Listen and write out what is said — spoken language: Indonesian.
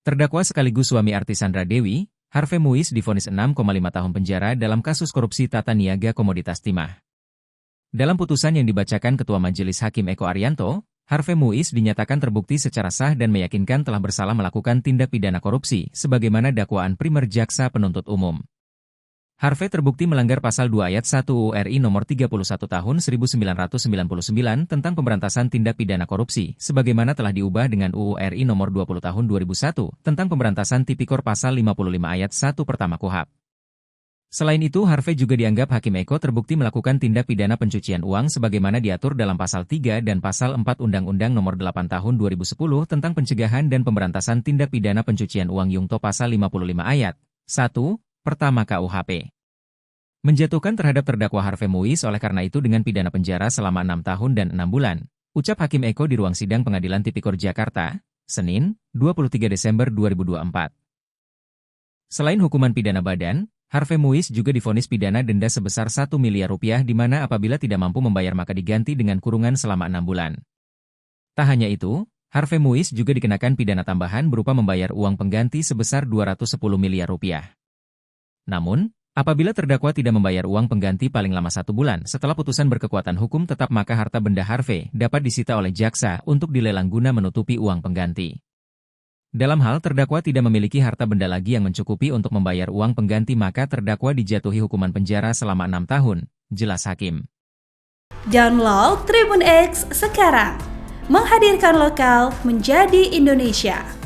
Terdakwa sekaligus suami artis Sandra Dewi, Harvey Muiz divonis 6,5 tahun penjara dalam kasus korupsi tata niaga komoditas timah. Dalam putusan yang dibacakan Ketua Majelis Hakim Eko Arianto, Harvey Muiz dinyatakan terbukti secara sah dan meyakinkan telah bersalah melakukan tindak pidana korupsi, sebagaimana dakwaan primer jaksa penuntut umum. Harvey terbukti melanggar pasal 2 ayat 1 UU RI nomor 31 tahun 1999 tentang pemberantasan tindak pidana korupsi, sebagaimana telah diubah dengan UU RI nomor 20 tahun 2001 tentang pemberantasan tipikor pasal 55 ayat 1 pertama KUHP. Selain itu, Harvey juga dianggap Hakim Eko terbukti melakukan tindak pidana pencucian uang sebagaimana diatur dalam pasal 3 dan pasal 4 Undang-Undang nomor 8 tahun 2010 tentang pencegahan dan pemberantasan tindak pidana pencucian uang Yungto pasal 55 ayat 1 pertama KUHP. Menjatuhkan terhadap terdakwa Harvey Muiz oleh karena itu dengan pidana penjara selama 6 tahun dan 6 bulan, ucap Hakim Eko di ruang sidang Pengadilan Tipikor Jakarta, Senin, 23 Desember 2024. Selain hukuman pidana badan, Harvey Muiz juga divonis pidana denda sebesar 1 miliar rupiah di mana apabila tidak mampu membayar maka diganti dengan kurungan selama 6 bulan. Tak hanya itu, Harvey Muiz juga dikenakan pidana tambahan berupa membayar uang pengganti sebesar 210 miliar rupiah. Namun, apabila terdakwa tidak membayar uang pengganti paling lama 1 bulan setelah putusan berkekuatan hukum tetap maka harta benda Harvey dapat disita oleh jaksa untuk dilelang guna menutupi uang pengganti. Dalam hal terdakwa tidak memiliki harta benda lagi yang mencukupi untuk membayar uang pengganti maka terdakwa dijatuhi hukuman penjara selama 6 tahun, jelas Hakim. Download Tribun X sekarang, menghadirkan lokal menjadi Indonesia.